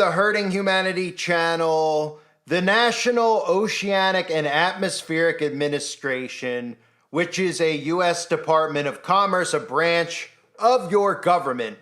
The Hurting Humanity channel, the National Oceanic and Atmospheric Administration, which is a U.S. Department of Commerce, a branch of your government,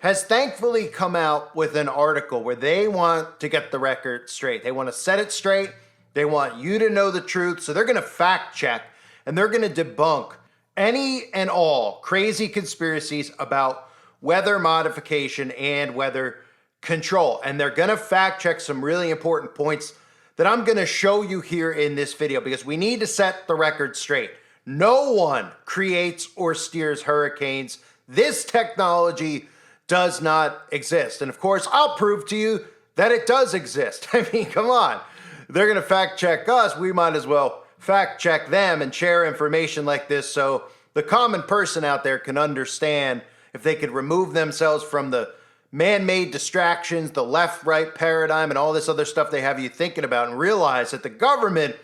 has thankfully come out with an article where they want to get the record straight. They want to set it straight. They want you to know the truth. So they're going to fact check and they're going to debunk any and all crazy conspiracies about weather modification and weather control. And they're going to fact check some really important points that I'm going to show you here in this video because we need to set the record straight. No one creates or steers hurricanes. This technology does not exist. And of course, I'll prove to you that it does exist. I mean, come on. They're going to fact check us. We might as well fact check them and share information like this so the common person out there can understand if they could remove themselves from the man-made distractions, the left-right paradigm, and all this other stuff they have you thinking about and realize that the government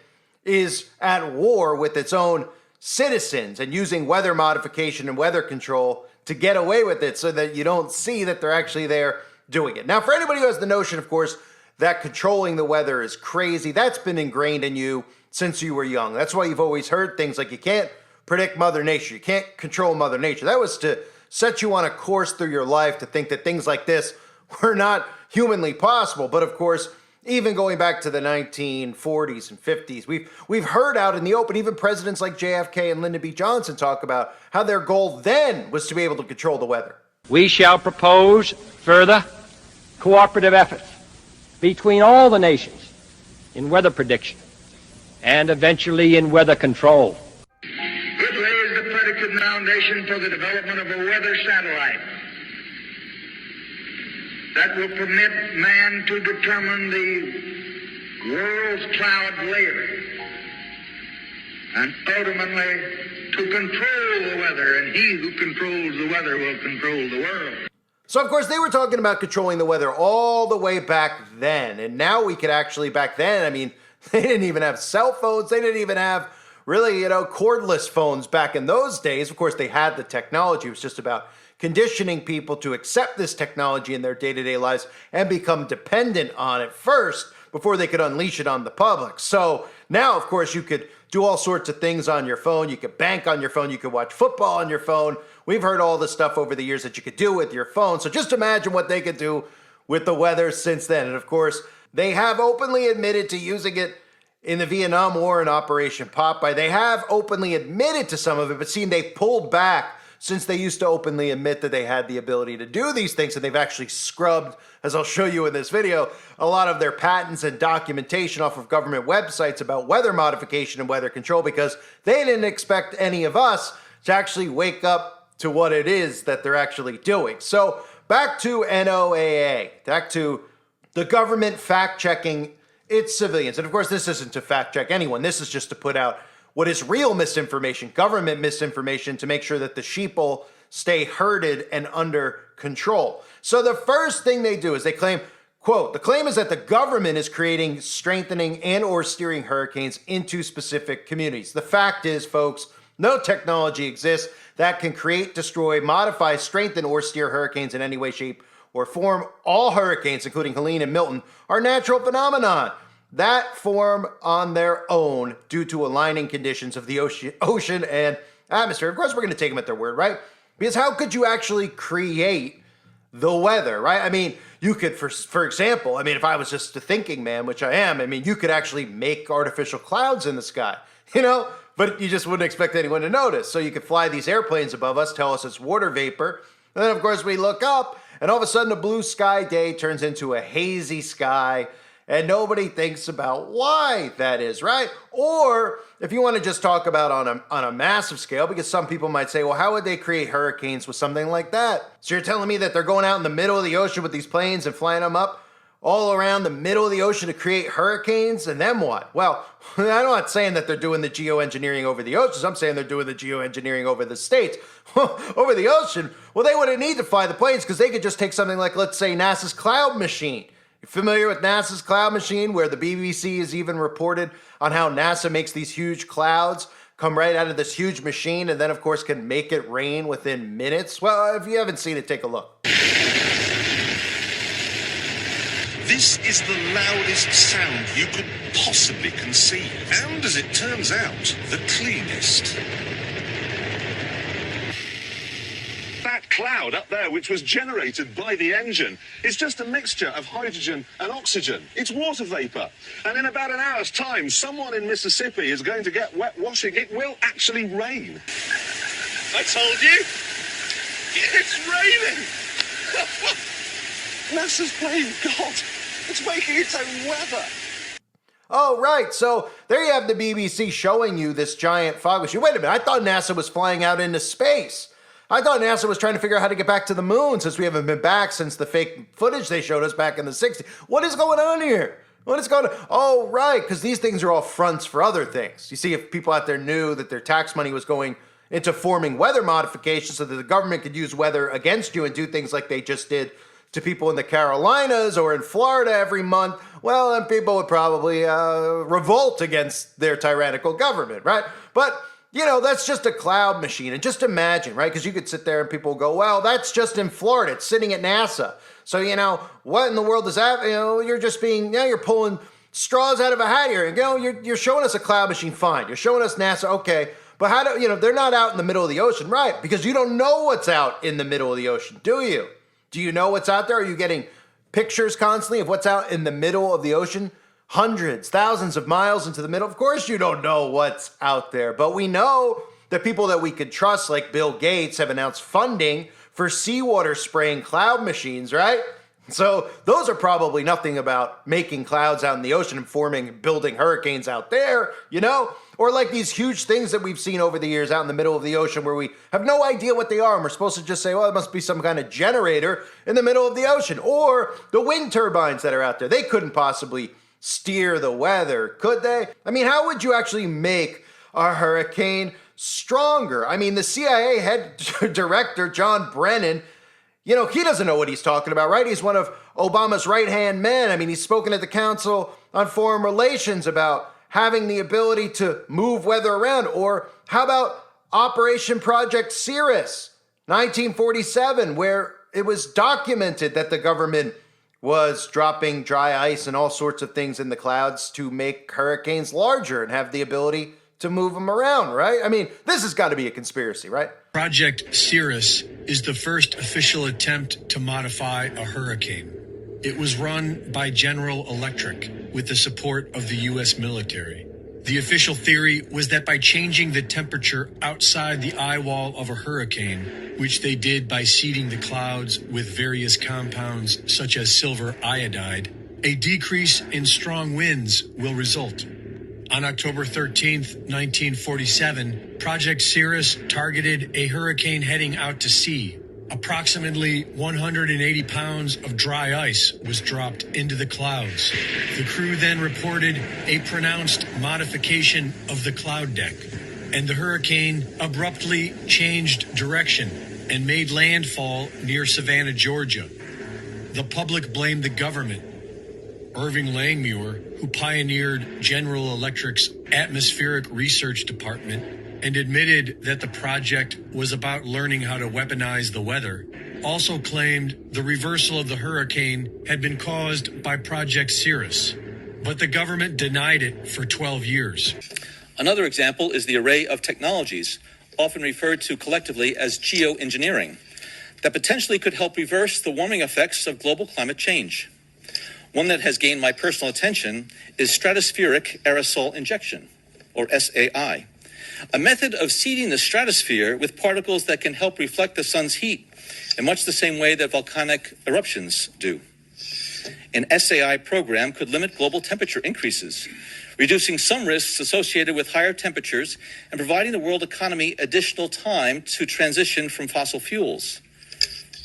is at war with its own citizens and using weather modification and weather control to get away with it so that you don't see that they're actually there doing it. Now, for anybody who has the notion, of course, that controlling the weather is crazy, that's been ingrained in you since you were young. That's why you've always heard things like you can't predict Mother Nature, you can't control Mother Nature. That was to set you on a course through your life to think that things like this were not humanly possible. But of course, even going back to the 1940s and 50s, we've heard out in the open, even presidents like JFK and Lyndon B. Johnson talk about how their goal then was to be able to control the weather. We shall propose further cooperative efforts between all the nations in weather prediction and eventually in weather control. It lays the predicate foundation for the development of a weather satellite that will permit man to determine the world's cloud layer and ultimately to control the weather, and he who controls the weather will control the world. So, of course, they were talking about controlling the weather all the way back then. And now we could actually, back then, I mean, they didn't even have cell phones. They didn't even have really, cordless phones back in those days. Of course, they had the technology. It was just about conditioning people to accept this technology in their day-to-day lives and become dependent on it first before they could unleash it on the public. So now, of course, you could do all sorts of things on your phone. You could bank on your phone. You could watch football on your phone. We've heard all the stuff over the years that you could do with your phone. So just imagine what they could do with the weather since then. And of course, they have openly admitted to using it in the Vietnam War and Operation Popeye. They have openly admitted to some of it, but they pulled back since they used to openly admit that they had the ability to do these things. And they've actually scrubbed, as I'll show you in this video, a lot of their patents and documentation off of government websites about weather modification and weather control because they didn't expect any of us to actually wake up to what it is that they're actually doing. So back to NOAA, back to the government fact-checking its civilians. And of course, this isn't to fact-check anyone. This is just to put out what is real misinformation, government misinformation, to make sure that the sheeple stay herded and under control. So the first thing they do is they claim, quote, the claim is that the government is creating, strengthening, and or steering hurricanes into specific communities. The fact is, folks, no technology exists that can create, destroy, modify, strengthen, or steer hurricanes in any way, shape, or form. All hurricanes, including Helene and Milton, are natural phenomenon that form on their own due to aligning conditions of the ocean and atmosphere. Of course, we're going to take them at their word, right? Because how could you actually create the weather, right? I mean, you could, for example, I mean, if I was just a thinking man, which I am, I mean, you could actually make artificial clouds in the sky, but you just wouldn't expect anyone to notice. So you could fly these airplanes above us, tell us it's water vapor. And then, of course, we look up and all of a sudden a blue sky day turns into a hazy sky. And nobody thinks about why that is, right? Or if you want to just talk about on a massive scale, because some people might say, well, how would they create hurricanes with something like that? So you're telling me that they're going out in the middle of the ocean with these planes and flying them up all around the middle of the ocean to create hurricanes? And then what? Well, I'm not saying that they're doing the geoengineering over the oceans. I'm saying they're doing the geoengineering over the states. Over the ocean, well, they wouldn't need to fly the planes because they could just take something like, let's say, NASA's Cloud Machine. You're familiar with NASA's Cloud Machine, where the BBC has even reported on how NASA makes these huge clouds come right out of this huge machine and then, of course, can make it rain within minutes? Well, if you haven't seen it, take a look. This is the loudest sound you could possibly conceive. And as it turns out, the cleanest. That cloud up there, which was generated by the engine, is just a mixture of hydrogen and oxygen. It's water vapor. And in about an hour's time, someone in Mississippi is going to get wet washing. It will actually rain. I told you. It's raining. NASA's playing God. It's making its own weather. Oh, right. So there you have the BBC showing you this giant fog machine. Wait a minute. I thought NASA was flying out into space. I thought NASA was trying to figure out how to get back to the moon since we haven't been back since the fake footage they showed us back in the 60s. What is going on here? What is going on? Oh, right. Because these things are all fronts for other things. You see, if people out there knew that their tax money was going into forming weather modifications so that the government could use weather against you and do things like they just did to people in the Carolinas or in Florida every month, well, then people would probably revolt against their tyrannical government, right? But, you know, that's just a cloud machine. And just imagine, right? Because you could sit there and people go, well, that's just in Florida. It's sitting at NASA. So, you know, what in the world is that? You know, you're just being, you know, you're pulling straws out of a hat here. And, you know, you're showing us a cloud machine, fine. You're showing us NASA, okay. But how do, you know, they're not out in the middle of the ocean, right? Because you don't know what's out in the middle of the ocean, do you? Do you know what's out there? Are you getting pictures constantly of what's out in the middle of the ocean? Hundreds, thousands of miles into the middle? Of course you don't know what's out there. But we know that people that we could trust, like Bill Gates, have announced funding for seawater spraying cloud machines, right? So those are probably nothing about making clouds out in the ocean and building hurricanes out there, you know? Or like these huge things that we've seen over the years out in the middle of the ocean where we have no idea what they are. And we're supposed to just say, well, it must be some kind of generator in the middle of the ocean. Or the wind turbines that are out there. They couldn't possibly steer the weather, could they? I mean, how would you actually make a hurricane stronger? I mean, the CIA head director, John Brennan, you know, he doesn't know what he's talking about, right? He's one of Obama's right-hand men. I mean, he's spoken at the Council on Foreign Relations about having the ability to move weather around. Or how about Operation Project Cirrus, 1947, where it was documented that the government was dropping dry ice and all sorts of things in the clouds to make hurricanes larger and have the ability to move them around, right? I mean, this has got to be a conspiracy, right? Project Cirrus is the first official attempt to modify a hurricane. It was run by General Electric with the support of the U.S. military. The official theory was that by changing the temperature outside the eye wall of a hurricane, which they did by seeding the clouds with various compounds such as silver iodide, a decrease in strong winds will result. On October 13th, 1947, Project Cirrus targeted a hurricane heading out to sea. Approximately 180 pounds of dry ice was dropped into the clouds. The crew then reported a pronounced modification of the cloud deck, and the hurricane abruptly changed direction and made landfall near Savannah, Georgia. The public blamed the government. Irving Langmuir, who pioneered General Electric's atmospheric research department and admitted that the project was about learning how to weaponize the weather, also claimed the reversal of the hurricane had been caused by Project Cirrus. But the government denied it for 12 years. Another example is the array of technologies, often referred to collectively as geoengineering, that potentially could help reverse the warming effects of global climate change. One that has gained my personal attention is stratospheric aerosol injection, or SAI, a method of seeding the stratosphere with particles that can help reflect the sun's heat in much the same way that volcanic eruptions do. An SAI program could limit global temperature increases, reducing some risks associated with higher temperatures and providing the world economy additional time to transition from fossil fuels.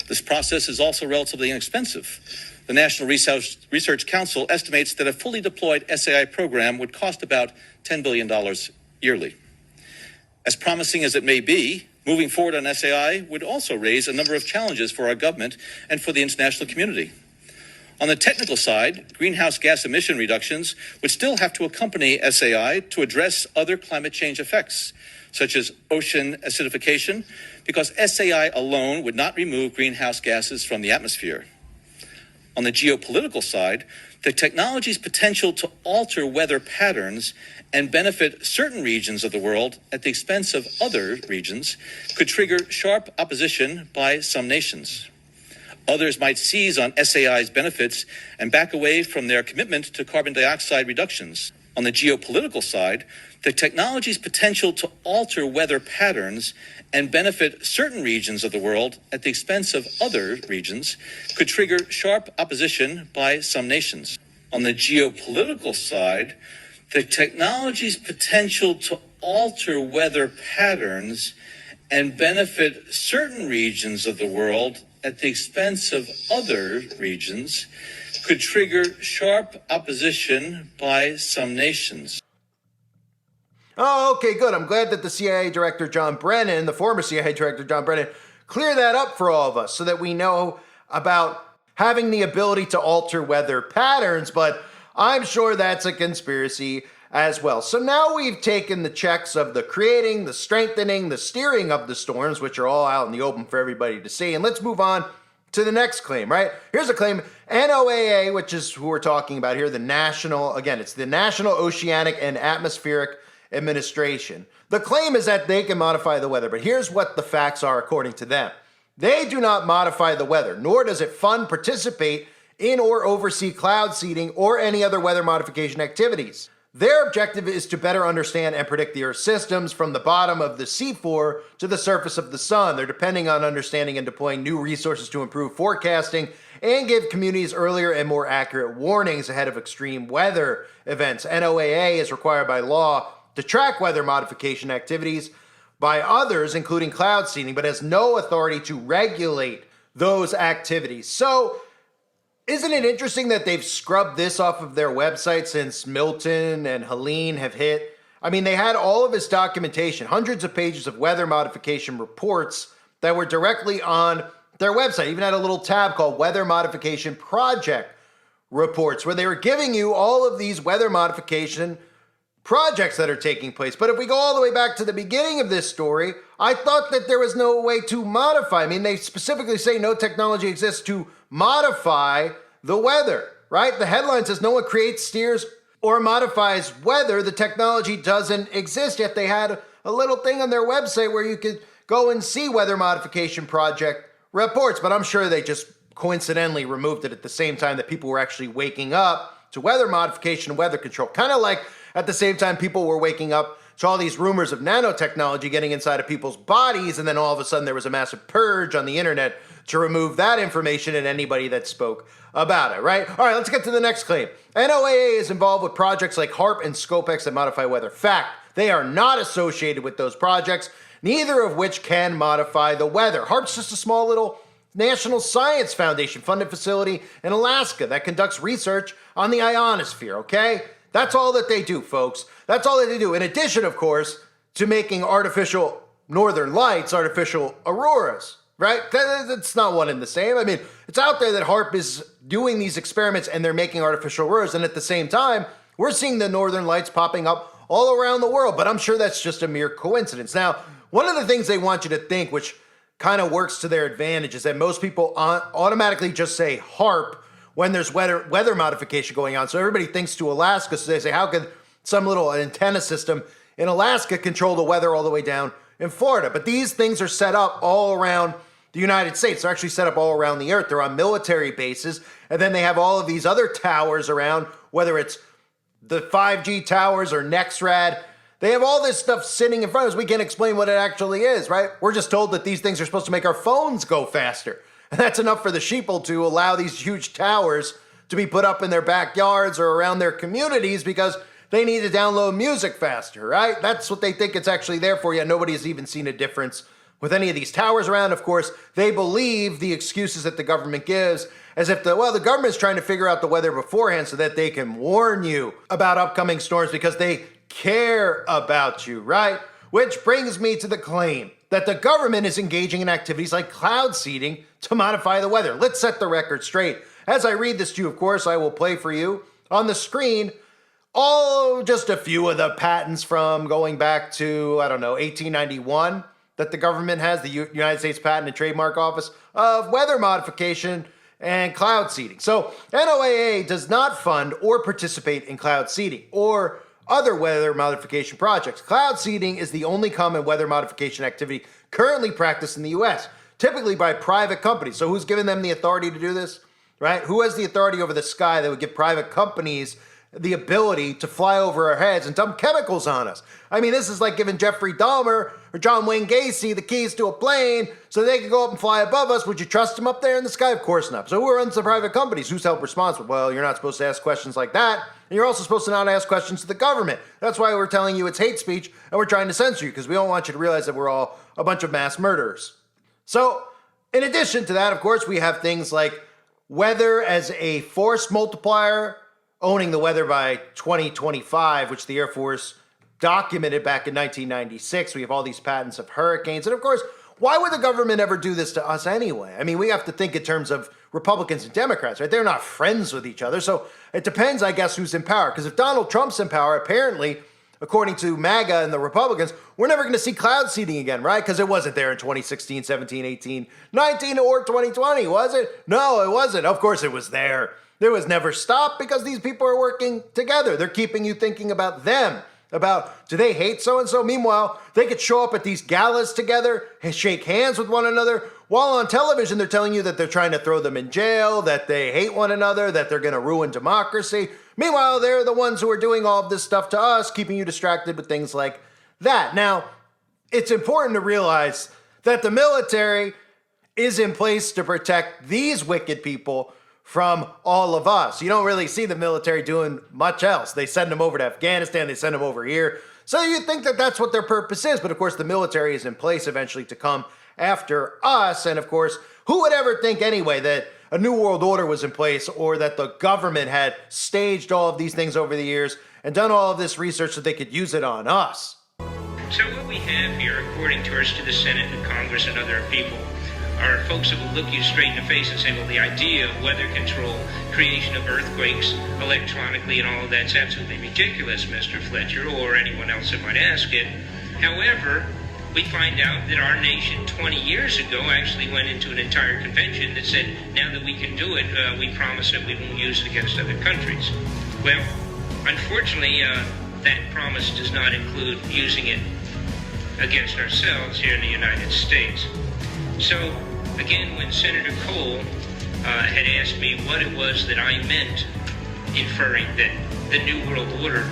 This process is also relatively inexpensive. The National Research Council estimates that a fully deployed SAI program would cost about $10 billion yearly. As promising as it may be, moving forward on SAI would also raise a number of challenges for our government and for the international community. On the technical side, greenhouse gas emission reductions would still have to accompany SAI to address other climate change effects, such as ocean acidification, because SAI alone would not remove greenhouse gases from the atmosphere. On the geopolitical side, the technology's potential to alter weather patterns and benefit certain regions of the world at the expense of other regions could trigger sharp opposition by some nations. Others might seize on SAI's benefits and back away from their commitment to carbon dioxide reductions. On the geopolitical side, the technology's potential to alter weather patterns and benefit certain regions of the world at the expense of other regions could trigger sharp opposition by some nations. On the geopolitical side, the technology's potential to alter weather patterns and benefit certain regions of the world at the expense of other regions could trigger sharp opposition by some nations. Oh, okay, good. I'm glad that the CIA Director John Brennan, the former CIA Director John Brennan, cleared that up for all of us so that we know about having the ability to alter weather patterns, but I'm sure that's a conspiracy as well. So now we've taken the checks of the creating, the strengthening, the steering of the storms, which are all out in the open for everybody to see, and let's move on to the next claim, right? Here's a claim. NOAA, which is who we're talking about here, the National, again, it's the National Oceanic and Atmospheric Administration. The claim is that they can modify the weather, but here's what the facts are according to them. They do not modify the weather, nor does it fund, participate in, or oversee cloud seeding or any other weather modification activities. Their objective is to better understand and predict the Earth's systems from the bottom of the seafloor to the surface of the sun. They're depending on understanding and deploying new resources to improve forecasting and give communities earlier and more accurate warnings ahead of extreme weather events. NOAA is required by law to track weather modification activities by others, including cloud seeding, but has no authority to regulate those activities. So, isn't it interesting that they've scrubbed this off of their website since Milton and Helene have hit? I mean, they had all of this documentation, hundreds of pages of weather modification reports that were directly on their website. Even had a little tab called Weather Modification Project Reports, where they were giving you all of these weather modification projects that are taking place. But if we go all the way back to the beginning of this story, I thought that there was no way to modify. I mean, they specifically say no technology exists to modify the weather, right? The headline says no one creates, steers, or modifies weather. The technology doesn't exist, yet they had a little thing on their website where you could go and see weather modification project reports. But I'm sure they just coincidentally removed it at the same time that people were actually waking up to weather modification and weather control. Kind of like at the same time people were waking up to all these rumors of nanotechnology getting inside of people's bodies, and then all of a sudden there was a massive purge on the internet to remove that information and anybody that spoke about it, right? All right, let's get to the next claim. NOAA is involved with projects like HARP and SCOPEX that modify weather. Fact, they are not associated with those projects, neither of which can modify the weather. HARP's just a small little National Science Foundation funded facility in Alaska that conducts research on the ionosphere, okay? That's all that they do, folks. That's all that they do. In addition, of course, to making artificial northern lights, artificial auroras, right? That's not one and the same. I mean, it's out there that HARP is doing these experiments and they're making artificial auroras. And at the same time, we're seeing the northern lights popping up all around the world. But I'm sure that's just a mere coincidence. Now, one of the things they want you to think, which kind of works to their advantage, is that most people automatically just say HARP when there's weather modification going on. So everybody thinks to Alaska, so they say, how could some little antenna system in Alaska control the weather all the way down in Florida? But these things are set up all around the United States. They're actually set up all around the earth. They're on military bases, and then they have all of these other towers around, whether it's the 5G towers or NextRad. They have all this stuff sitting in front of us. We can't explain what it actually is, right? We're just told that these things are supposed to make our phones go faster. And that's enough for the sheeple to allow these huge towers to be put up in their backyards or around their communities because they need to download music faster, right? That's what they think it's actually there for, yet nobody has even seen a difference with any of these towers around. Of course, they believe the excuses that the government gives as if the government's trying to figure out the weather beforehand so that they can warn you about upcoming storms because they care about you, right? Which brings me to the claim that the government is engaging in activities like cloud seeding to modify the weather. Let's set the record straight. As I read this to you, of course, I will play for you on the screen just a few of the patents from going back to, 1891 that the government has, the United States Patent and Trademark Office, of weather modification and cloud seeding. So NOAA does not fund or participate in cloud seeding or other weather modification projects. Cloud seeding is the only common weather modification activity currently practiced in the US, typically by private companies. So who's given them the authority to do this, right? Who has the authority over the sky that would give private companies the ability to fly over our heads and dump chemicals on us? I mean, this is like giving Jeffrey Dahmer or John Wayne Gacy the keys to a plane so they can go up and fly above us. Would you trust them up there in the sky? Of course not. So who runs the private companies? Who's held responsible? Well, you're not supposed to ask questions like that. And you're also supposed to not ask questions to the government. That's why we're telling you it's hate speech and we're trying to censor you, because we don't want you to realize that we're all a bunch of mass murderers. So in addition to that, of course, we have things like weather as a force multiplier, owning the weather by 2025, which the Air Force documented back in 1996. We have all these patents of hurricanes. And of course, why would the government ever do this to us anyway? I mean, we have to think in terms of Republicans and Democrats, right? They're not friends with each other. So it depends, I guess, who's in power. Because if Donald Trump's in power, apparently, according to MAGA and the Republicans, we're never going to see cloud seeding again, right? Because it wasn't there in 2016, 17, 18, 19, or 2020, was it? No, it wasn't. Of course it was there. It was never stopped because these people are working together. They're keeping you thinking about them, about do they hate so-and-so? Meanwhile, they could show up at these galas together and shake hands with one another, while on television they're telling you that they're trying to throw them in jail, that they hate one another, that they're going to ruin democracy. Meanwhile, they're the ones who are doing all of this stuff to us, keeping you distracted with things like that. Now, it's important to realize that the military is in place to protect these wicked people from all of us. You don't really see the military doing much else. They send them over to Afghanistan, they send them over here. So you think that that's what their purpose is. But of course, the military is in place eventually to come after us. And of course, who would ever think anyway that a new world order was in place, or that the government had staged all of these things over the years and done all of this research so they could use it on us? So what we have here, according to us, to the Senate and Congress and other people, are folks that will look you straight in the face and say, well, the idea of weather control, creation of earthquakes electronically and all of that's absolutely ridiculous, Mr. Fletcher, or anyone else that might ask it. However, we find out that our nation 20 years ago actually went into an entire convention that said, now that we can do it, we promise that we won't use it against other countries. Well, unfortunately, that promise does not include using it against ourselves here in the United States. So, again, when Senator Cole had asked me what it was that I meant, inferring that the New World Order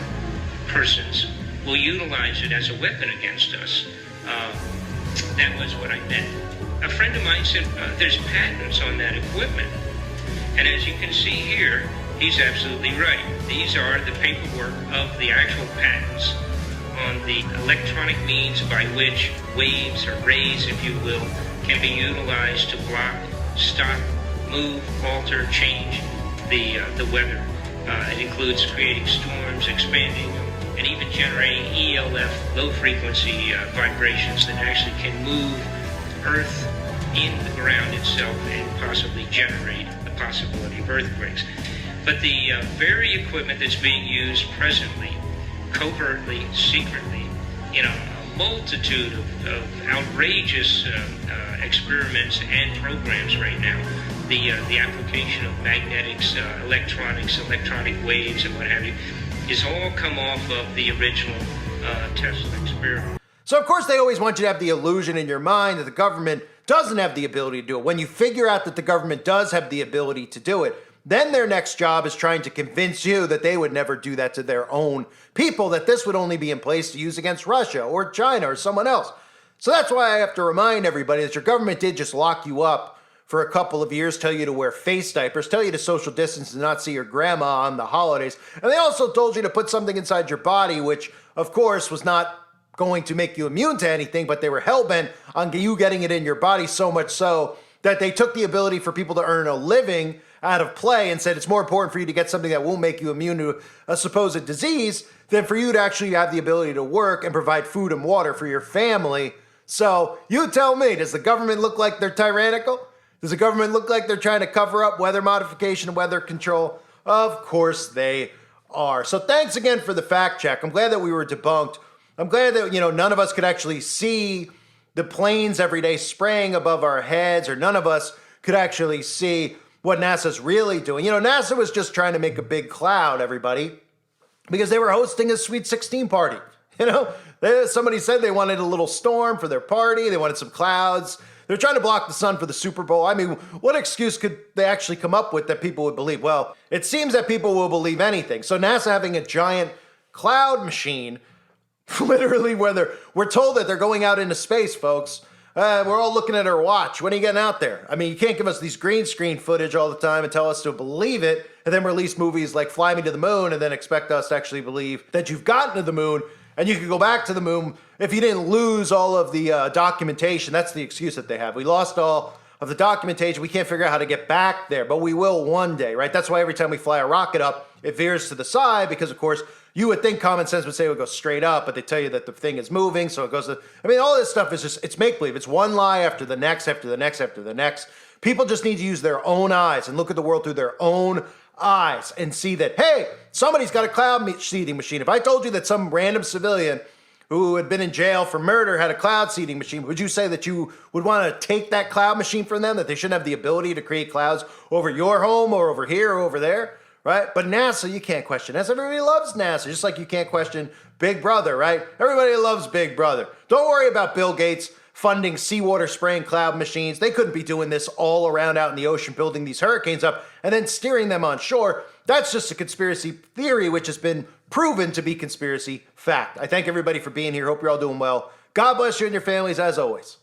persons will utilize it as a weapon against us, that was what I meant. A friend of mine said, there's patents on that equipment. And as you can see here, he's absolutely right. These are the paperwork of the actual patents on the electronic means by which waves or rays, if you will, can be utilized to block, stop, move, alter, change the weather. It includes creating storms, expanding them, and even generating ELF, low-frequency vibrations that actually can move Earth in the ground itself and possibly generate the possibility of earthquakes. But the very equipment that's being used presently, covertly, secretly, in a multitude of outrageous experiments and programs right now, the application of magnetics, electronics, electronic waves, and what have you, is all come off of the original Tesla experiment. So, of course, they always want you to have the illusion in your mind that the government doesn't have the ability to do it. When you figure out that the government does have the ability to do it, then their next job is trying to convince you that they would never do that to their own people, that this would only be in place to use against Russia or China or someone else. So that's why I have to remind everybody that your government did just lock you up for a couple of years, tell you to wear face diapers, tell you to social distance and not see your grandma on the holidays. And they also told you to put something inside your body, which, of course, was not going to make you immune to anything, but they were hell-bent on you getting it in your body, so much so that they took the ability for people to earn a living out of play and said it's more important for you to get something that won't make you immune to a supposed disease than for you to actually have the ability to work and provide food and water for your family. So you tell me, does the government look like they're tyrannical? Does the government look like they're trying to cover up weather modification and weather control? Of course they are. So thanks again for the fact check. I'm glad that we were debunked. I'm glad that, none of us could actually see the planes every day spraying above our heads, or none of us could actually see what NASA's really doing. NASA was just trying to make a big cloud, everybody, because they were hosting a Sweet 16 party. Somebody said they wanted a little storm for their party. They wanted some clouds. They're trying to block the sun for the Super Bowl. I mean, what excuse could they actually come up with that people would believe? Well, it seems that people will believe anything. So NASA having a giant cloud machine, literally we're told that they're going out into space, folks. We're all looking at our watch. When are you getting out there? I mean, you can't give us these green screen footage all the time and tell us to believe it, and then release movies like Fly Me to the Moon and then expect us to actually believe that you've gotten to the moon and you can go back to the moon if you didn't lose all of the documentation. That's the excuse that they have. We lost all of the documentation. We can't figure out how to get back there, but we will one day, right? That's why every time we fly a rocket up, it veers to the side because, of course, you would think common sense would say it would go straight up, but they tell you that the thing is moving, so it goes to... I mean, all this stuff is just, it's make-believe. It's one lie after the next, after the next, after the next. People just need to use their own eyes and look at the world through their own eyes and see that, hey, somebody's got a cloud seeding machine. If I told you that some random civilian who had been in jail for murder had a cloud seeding machine, would you say that you would want to take that cloud machine from them, that they shouldn't have the ability to create clouds over your home or over here or over there? Right? But NASA, you can't question NASA. Everybody loves NASA, just like you can't question Big Brother, right? Everybody loves Big Brother. Don't worry about Bill Gates funding seawater spraying cloud machines. They couldn't be doing this all around out in the ocean, building these hurricanes up and then steering them on shore. That's just a conspiracy theory, which has been proven to be conspiracy fact. I thank everybody for being here. Hope you're all doing well. God bless you and your families as always.